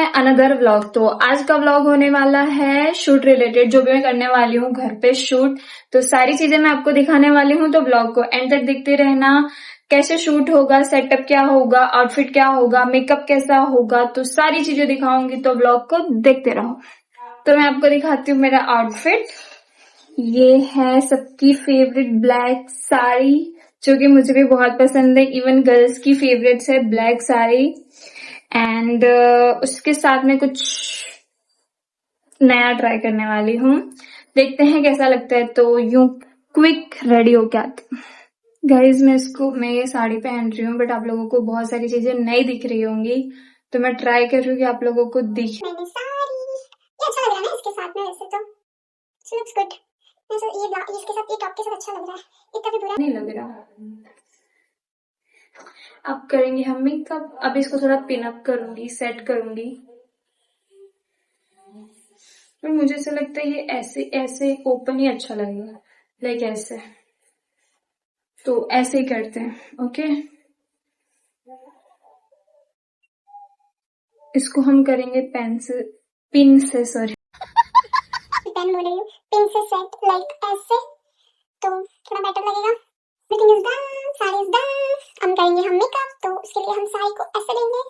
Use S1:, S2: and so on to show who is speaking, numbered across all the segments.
S1: My another vlog. तो आज का व्लॉग होने वाला है शूट रिलेटेड, जो भी मैं करने वाली हूँ घर पे शूट। तो सारी चीजें मैं आपको दिखाने वाली हूँ, तो व्लॉग को एंड तक देखते रहना। कैसे शूट होगा, सेटअप क्या होगा, आउटफिट क्या होगा, मेकअप कैसा होगा, तो सारी चीजें दिखाऊंगी, तो व्लॉग को देखते रहो। तो मैं आपको दिखाती हूँ मेरा आउटफिट। ये है सबकी फेवरेट ब्लैक साड़ी, जो कि मुझे भी बहुत पसंद है। इवन गर्ल्स की फेवरेट्स है ब्लैक साड़ी। एंड उसके साथ में कुछ नया ट्राई करने वाली हूँ, देखते हैं कैसा लगता है। तो यूं क्विक रेडी हो के आती हूँ। गाइज मैं ये साड़ी पहन रही हूँ, बट आप लोगों को बहुत सारी चीजें नहीं दिख रही होंगी, तो मैं ट्राई कर रही हूँ कि आप लोगों को दिखे।
S2: मैंने साड़ी ये अच्छा लग रहा है ना इसके साथ में, वैसे तो लुक्स गुड। इसके साथ ये टॉप के साथ अच्छा लग रहा है, इतना भी बुरा
S1: नहीं लग रहा। अब करेंगे हम मेकअप। अब इसको थोड़ा पिन अप करूंगी, सेट करूंगी। पर मुझे ऐसा लगता है ये ऐसे ऐसे ओपन ही अच्छा लगेगा, लाइक ऐसे। तो ऐसे ही करते हैं, ओके। इसको हम करेंगे पिन से सॉरी
S2: पेन बोल रही हूँ, पिन से सेट लाइक ऐसे, तो थोड़ा बेटर लगेगा। Everything is done, sari is done. हम करेंगे हम मेकअप, तो उसके लिए हम साड़ी को ऐसे लेंगे,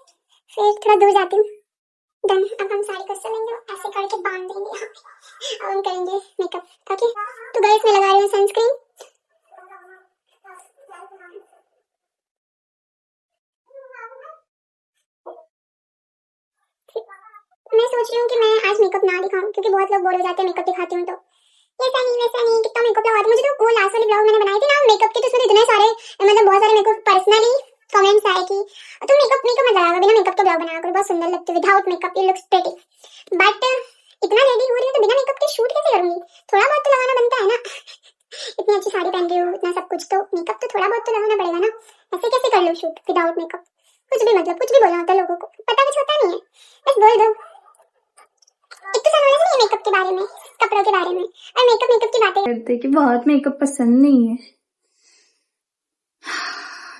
S2: फिर थोड़ा दूर जाती हूँ। डन। अब हम साड़ी को ऐसे लेंगे, ऐसे करके बांध देंगे यहाँ पे। अब हम करेंगे मेकअप, ओके। तो गाइस मैं लगा रही हूँ सनस्क्रीन। मैं सोच रही हूँ कि मैं आज मेकअप ना दिखाऊं, क्योंकि बहुत लोग बोल हो जाते हैं मेकअप दिखाती हूँ तो ऐसा नहीं वैसा नहीं, कितना मेकअप लगा। मुझे तो वो लास्ट वाली ब्लॉग मैंने बनाई थी ना मेकअप की, तो उसमें इतने सारे मतलब बहुत सारे मेरे को पर्सनली कमेंट्स आए कि तुम मेकअप मत लगाओ, बिना मेकअप के ब्लॉग बनाया करो, बहुत सुंदर लगती है without makeup, you looks pretty. But इतना रेडी हो रही हूँ तो बिना मेकअप के शूट कैसे करूंगी? थोड़ा बहुत तो लगाना बनता है ना। इतनी अच्छी साड़ी पहन रही हूँ, इतना सब कुछ, तो मेकअप तो थोड़ा बहुत तो लगाना पड़ेगा ना। ऐसे कैसे कर लूँ शूट विदाउट मेकअप? कुछ भी मतलब कुछ भी बोलना होता है, लोगों को पता कुछ होता नहीं है, बस बोल दो। एक तो सब नहीं मेकअप के बारे में, कपड़ों के बारे में, और मेकअप की बातें
S1: करते कि बहुत मेकअप पसंद नहीं है।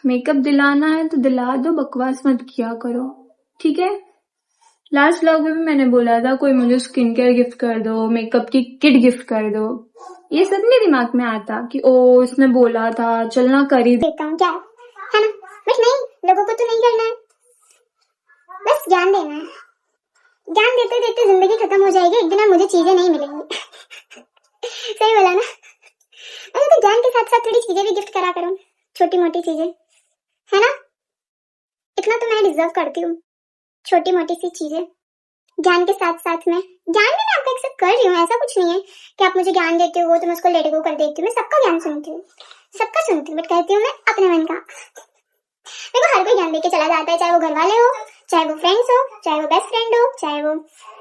S1: मेकअप दिलाना है तो दिला दो, बकवास मत किया करो, ठीक है। लास्ट व्लॉग में भी मैंने बोला था कोई मुझे स्किन केयर गिफ्ट कर दो, मेकअप की किट गिफ्ट कर दो। ये सब नहीं दिमाग में आता कि ओ इसने बोला था, चलना कर ही
S2: देता हूँ क्या है ना। बस नहीं, लोगों को तो नहीं करना है, बस ज्ञान देना है। ज्ञान देते देते जिंदगी खत्म हो जाएगी एक दिन, और मुझे चीजें नहीं मिलेंगी। सही बोला ना। अरे तो ज्ञान के साथ साथ थोड़ी चीजें भी गिफ्ट करा करो, छोटी मोटी चीजें, है ना। इतना तो मैं डिजर्व करती हूँ, छोटी मोटी सी चीजें ज्ञान के साथ साथ में। ज्ञान भी मैं आपको एक्सेप्ट कर रही हूँ, ऐसा कुछ नहीं है कि आप मुझे ज्ञान देते हो तो मैं उसको लेट गो कर देती हूँ। मैं सबका ज्ञान सुनती हूँ, सबका सुनती हूँ, बट कहती हूँ मैं अपने मन का। देखो हर कोई ज्ञान देके चला जाता है, चाहे वो घर वाले हो, चाहे वो फ्रेंड्स हो, चाहे वो बेस्ट फ्रेंड हो, चाहे वो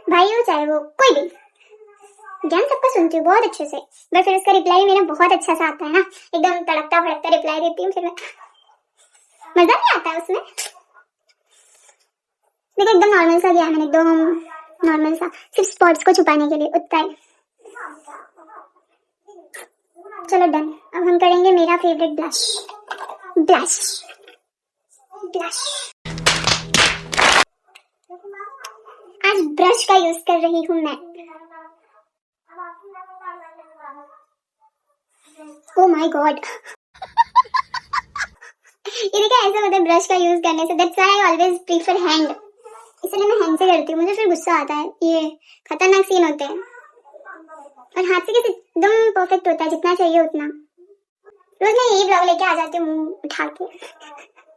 S2: भाई हो, चाहे वो कोई भी। ज्ञान सबका सुनती हूँ बहुत अच्छे से, बट फिर उसका रिप्लाई मेरा बहुत अच्छा सा आता है ना, एकदम तड़कता भड़कता रिप्लाई देती हूँ, फिर मजा नहीं आता है उसमें। देखो एकदम नॉर्मल सा ज्ञान है, एकदम नॉर्मल सा, सिर्फ स्पॉट्स को छुपाने के लिए, उतना ही। चलो डन। अब हम करेंगे मेरा फेवरेट ब्लश। ब्लश ब्लश आज ब्रश का यूज कर रही हूँ मैं। Oh my God. ये देखा, ऐसा होता है ब्रश का यूज करने से, that's why I always prefer hand, इसलिए मैं हैंड से करती हूँ। मुझे फिर गुस्सा आता है, ये खतरनाक सीन होते हैं, और हाथ से कैसे एकदम परफेक्ट होता है, जितना चाहिए उतना। रोज मैं यही ब्लॉग लेके आ जाती हूँ मुंह उठा के,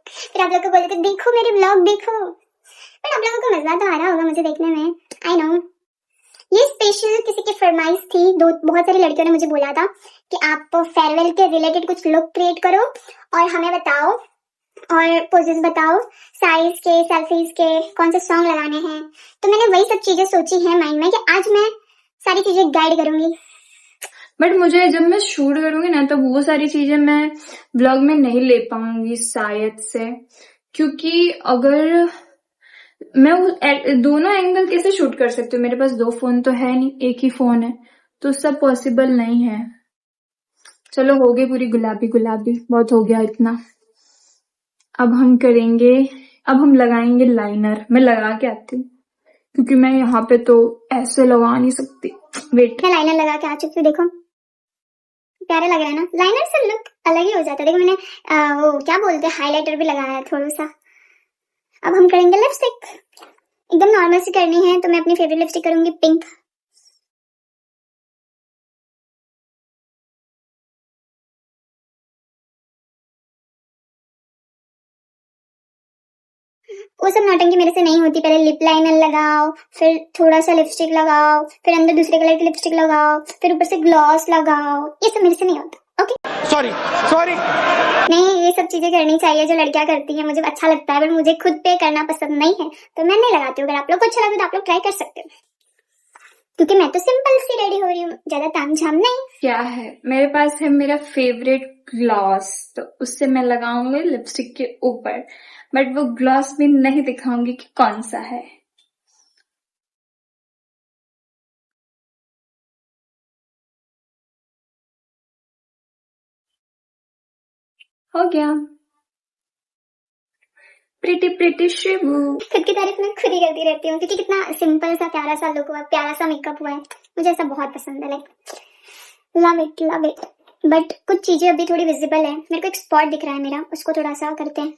S2: फिर आप लोग को बोलते देखो मेरे ब्लॉग देखो, बट आप लोगों को मजा तो आ रहा होगा मुझे देखने में, आई नो। ये स्पेशल किसी की फरमाइश थी, बहुत सारी लड़कियों ने मुझे बोला था कि आप फेयरवेल के रिलेटेड कुछ लुक क्रिएट करो और हमें बताओ, और पोजेस बताओ, साइज के, सेल्फीज के, कौन से सॉन्ग लगाने हैं। तो मैंने वही सब चीजें सोची है माइंड में कि आज मैं सारी चीजें गाइड करूंगी।
S1: बट मुझे जब मैं शूट करूंगी ना, तब वो सारी चीजें मैं ब्लॉग में नहीं ले पाऊंगी शायद से, क्योंकि अगर मैं दोनों एंगल कैसे शूट कर सकती हूँ? मेरे पास दो फोन तो है नहीं, एक ही फोन है, तो सब पॉसिबल नहीं है। चलो हो गई पूरी गुलाबी गुलाबी, बहुत हो गया इतना। अब हम लगाएंगे लाइनर। मैं लगा के आती हूँ, क्योंकि मैं यहाँ पे तो ऐसे लगा नहीं सकती। वेट,
S2: मैं लाइनर लगा के आ चुकी हूँ, देखो प्यारा लग रहा है ना। लाइनर से लुक अलग ही हो जाता है। देखो मैंने वो क्या बोलते हैं, हाइलाइटर भी लगाया है थोड़ा सा। अब हम करेंगे लिपस्टिक। एकदम नॉर्मल सी करनी है, तो मैं अपनी फेवरेट लिपस्टिक करूंगी पिंक। वो सब नौटंकी मेरे से नहीं होती। पहले लिप लाइनर लगाओ, फिर थोड़ा सा लिपस्टिक लगाओ, फिर अंदर दूसरे कलर की लिपस्टिक लगाओ, फिर ऊपर से ग्लॉस लगाओ। ये सब मेरे से नहीं होता। Okay
S3: sorry sorry.
S2: नहीं, ये सब चीजें करनी चाहिए जो लड़कियां करती हैं, मुझे अच्छा लगता है, पर मुझे खुद पे करना पसंद नहीं है, तो मैं नहीं लगाती हूँ। अगर आप लोग को अच्छा लगे तो आप लोग ट्राई कर सकते हो, क्योंकि मैं तो सिंपल सी रेडी हो रही हूँ, ज्यादा तामझाम नहीं।
S1: क्या है मेरे पास है मेरा फेवरेट ग्लॉस, तो उससे मैं लगाऊंगी लिपस्टिक के ऊपर, बट वो ग्लॉस भी नहीं दिखाऊंगी कि कौन सा है। हो गया। Pretty pretty Shibu.
S2: खुद की तारीफ मैं खुद ही करती रहती हूँ, क्योंकि कितना सिंपल सा प्यारा सा लुक हुआ है, प्यारा सा मेकअप हुआ है, मुझे ऐसा बहुत पसंद है। Like love it love it. But कुछ चीजें अभी थोड़ी विजिबल है। मेरे को एक स्पॉट दिख रहा है मेरा, उसको थोड़ा सा करते हैं।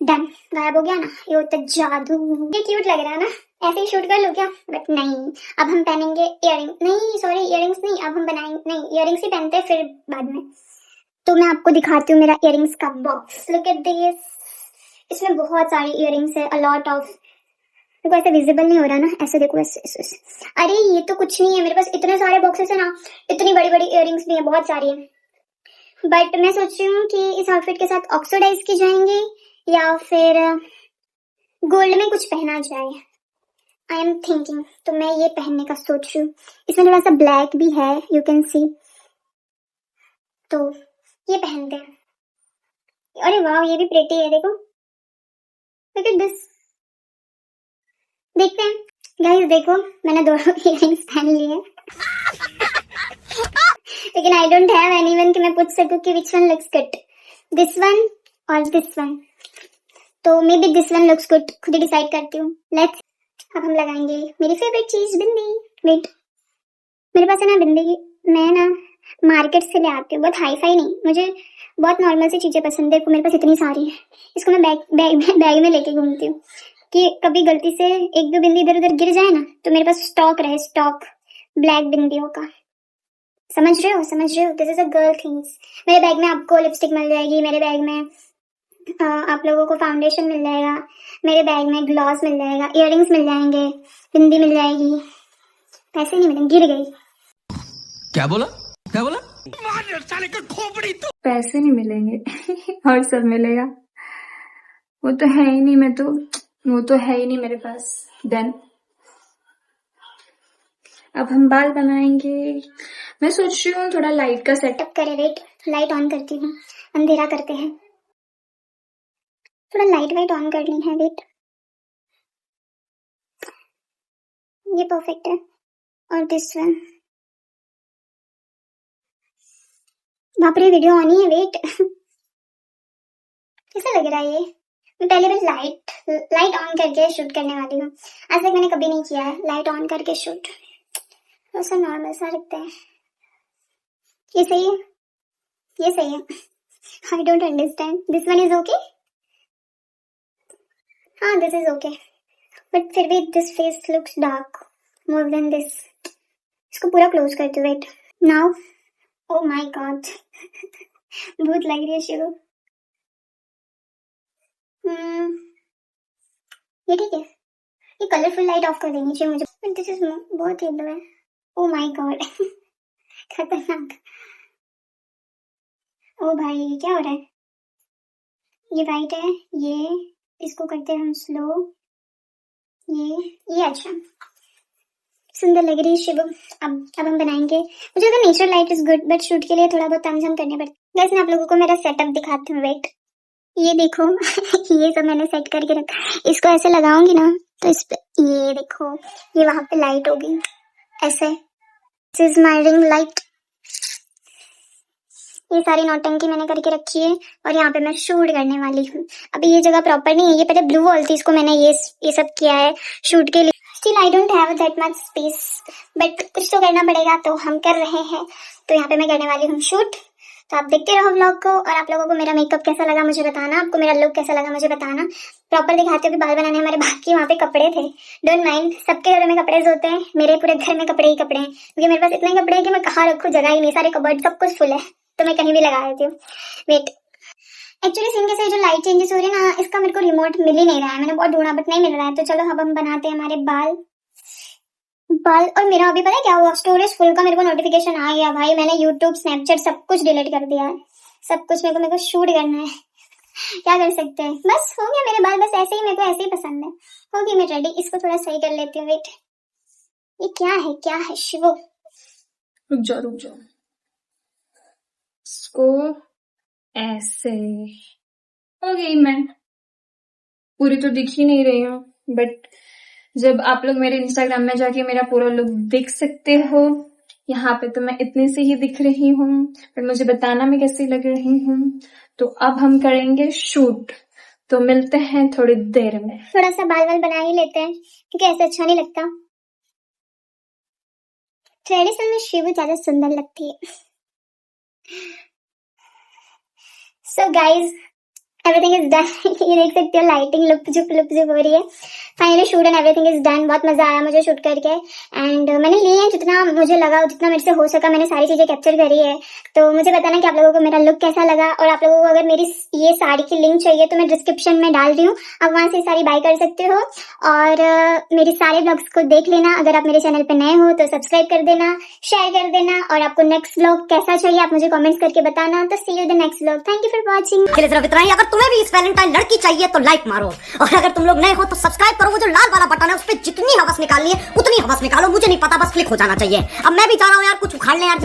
S2: डन, गायब हो गया ना, ये होता है जादू। ये क्यूट लग रहा है ना, ऐसे ही शूट कर लो क्या? बट नहीं, अब हम पहनेंगे इयरिंग। नहीं सॉरी, इयरिंग्स नहीं, अब हम बनाएंगे, नहीं इयरिंग्स ही पहनते हैं फिर बाद में। तो मैं आपको दिखाती हूँ मेरा इयरिंग्स का बॉक्स। लुक एट दिस, इसमें बहुत सारी इयरिंग्स है, अ लॉट ऑफ। देखो ऐसे विजिबल नहीं हो रहा ना, ऐसे देखो ऐसे। अरे ये तो कुछ नहीं है, मेरे पास इतने सारे बॉक्सेस है ना, इतनी बड़ी बड़ी इयरिंग्स भी है, बहुत सारी है। बट मैं सोच रही हूँ कि इस आउटफिट के साथ ऑक्सीडाइज की जाएंगे या फिर गोल्ड में कुछ पहना जाए। आई एम थिंकिंग, तो मैं ये पहनने का सोच रही हूँ। इसमें थोड़ा सा ब्लैक भी है, यू कैन सी, तो ये पहनते हैं। अरे वाह, ये भी प्रेटी है, देखो लुक एट दिस। देखते हैं गाइस, देखो मैंने दोनों इयरिंग्स पहन ली है। लेकिन आई डोंट हैव एनीवन कि मैं पूछ सकूं कि which one looks good, this one और दिस वन। तो may be this one looks good, खुद ही डिसाइड करती हूँ। लेट्स, अब हम लगाएंगे मेरी फेवरेट चीज, बिंदी। वेट, मेरे पास है ना बिंदी, मैं ना मार्केट से ले आती हूँ, बहुत हाई फाई नहीं, मुझे बहुत नॉर्मल सी चीजें पसंद है। मेरे पास इतनी सारी है, इसको मैं बैग में लेके घूमती हूँ कि कभी गलती से एक दो बिंदी इधर उधर गिर जाए ना, तो मेरे पास स्टॉक रहे, स्टॉक ब्लैक बिंदियों का। समझ रहे हो, समझ रहे हो? This is a girl things. मेरे बैग में आपको लिपस्टिक मिल जाएगी, मेरे बैग में आप लोगों को फाउंडेशन मिल जाएगा, मेरे बैग में ग्लॉस मिल जाएगा, इयररिंग्स मिल जाएंगे, बिंदी मिल जाएगी। पैसे नहीं मिलेंगे, गिर गई।
S3: क्या बोला क्या बोला? साले का खोपड़ी तो।
S1: पैसे नहीं मिलेंगे और सब मिलेगा, वो तो है ही नहीं, वो तो है ही नहीं मेरे पास। देन अब हम बाल बनाएंगे। मैं सोच रही हूँ थोड़ा लाइट का सेटअप।
S2: अब करे, वेट लाइट ऑन करती हूँ, अंधेरा करते हैं, थोड़ा लाइट वाइट ऑन करनी है। वेट, ये परफेक्ट है। और दिस वन, बाप रे वीडियो ऑन ही है। वेट कैसा लग रहा है ये? मैं पहले बस लाइट ऑन करके शूट करने वाली हूँ। आज तक मैंने कभी नहीं किया है लाइट ऑन करके शूट, ऐसा नॉर्मल सा लगता है। ये सही है, ये सही है। I don't understand, this one is okay. हाँ दिस इज ओके, बट फिर भी this face looks dark more than this. इसको पूरा क्लोज करती हूँ। Wait now, oh my god भूत लग रही है शिव। ये ठीक है, ये कलरफुल लाइट ऑफ कर देनी चाहिए मुझे। दिस इज बहुत येलो है, ओ माय गॉड खतरनाक। ओ भाई क्या हो रहा है? ये वाइट है, ये इसको करते हैं हम स्लो। ये अच्छा सुंदर लग रही है शिव। अब हम बनाएंगे। मुझे तो natural light is good, but shoot के लिए थोड़ा बहुत तामझाम करने पड़ता है। गाइस मैं आप लोगों को मेरा सेटअप दिखाती हूँ। वेट, ये देखो ये सब मैंने सेट करके रखा। इसको ऐसे लगाऊंगी ना, तो इस पे ये देखो, ये वहां पे लाइट होगी ऐसे। This is my ring light. ये सारी नौटंकी मैंने करके रखी है और यहाँ पे मैं शूट करने वाली हूँ। अभी ये जगह प्रॉपर नहीं है, ये पहले ब्लू वॉल थी, इसको मैंने ये सब किया है शूट के लिए। Still I don't have that much space, but कुछ तो करना पड़ेगा, तो हम कर रहे हैं। तो यहाँ पे मैं करने वाली हूँ शूट। तो आप देखते रहो व्लॉग को, और आप लोगों को मेरा मेकअप कैसा लगा मुझे बताना, आपको मेरा लुक कैसा लगा मुझे बताना। प्रॉपर दिखाते हो कि बाल बनाने हमारे बाकी वहाँ पे कपड़े थे, डोंट माइंड, सबके घरों में कपड़े होते हैं, मेरे पूरे घर में कपड़े ही कपड़े हैं, क्योंकि मेरे पास इतने कपड़े हैं कि मैं कहाँ रखूँ, जगह ही नहीं, सारे कबर्ड सब कुछ फुल है, तो मैं कहीं भी लगा देती हूँ। वेट, एक्चुअली सीन के साथ जो लाइट चेंजेस हो रही है ना, इसका मेरे को रिमोट मिल ही नहीं रहा है, मैंने बहुत ढूंढा बट नहीं मिल रहा है। तो चलो अब हम बनाते हैं हमारे बाल। और मेरा अभी पता है क्या हुआ, स्टोरेज फुल का मेरे को नोटिफिकेशन आ गया भाई। मैंने यूट्यूब स्नैपचैट सब कुछ डिलीट कर दिया है, सब कुछ। मेरे को शूट करना है, क्या कर सकते हैं। बस हो गया मेरे बाल, बस ऐसे ही, मेरे को ऐसे ही पसंद है। होगी मैं रेडी, इसको थोड़ा सही कर लेती हूँ। वेट, ये क्या है शिवो,
S1: रुक जाओ, इसको ऐसे हो गई। मैं पूरी तो दिख ही नहीं रही हूँ, बट जब आप लोग मेरे इंस्टाग्राम में जाके मेरा पूरा लुक देख सकते हो, यहाँ पे तो मैं इतनी सी ही दिख रही हूँ, पर मुझे बताना मैं कैसी लग रही हूँ। तो अब हम करेंगे शूट, तो मिलते हैं थोड़ी देर में।
S2: थोड़ा सा बाल बना ही लेते हैं, क्योंकि ऐसे अच्छा नहीं लगता। ट्रेडिशनल में शिवू ज्यादा सुंदर लगती है। So guys, everything is done. ये देख सकते हो लाइटिंग लुक जुक हो रही है। Finally shoot and everything is done. बहुत मजा आया मुझे शूट करके, एंड मैंने लिए हैं जितना मुझे लगा, जितना मेरे से हो सका मैंने सारी चीजें कैप्चर करी है। तो मुझे बताना कि आप लोगों को मेरा लुक कैसा लगा, और आप लोगों को अगर मेरी ये साड़ी की लिंक चाहिए तो मैं डिस्क्रिप्शन में डाल रही हूँ, आप वहां से सारी बाय कर सकते हो। और मेरे सारे ब्लॉग्स को देख लेना। अगर आप मेरे चैनल पे नए हो तो सब्सक्राइब कर देना, शेयर कर देना, और आपको नेक्स्ट ब्लॉग कैसा चाहिए आप मुझे कॉमेंट्स करके बताना। तो see you the next blog. Thank you for watching.
S4: सिर्फ इतना ही। अगर तुम्हें भी इस वैलेंटाइन लड़की चाहिए तो लाइक मारो, और अगर तुम लोग नए हो तो सब्सक्राइब करो। वो जो लाल वाला बटन है उस पर जितनी हवस निकालनी है उतनी हवस निकालो, मुझे नहीं पता, बस क्लिक हो जाना चाहिए। अब मैं भी चाह रहा हूँ यार कुछ उखाड़ ले यार।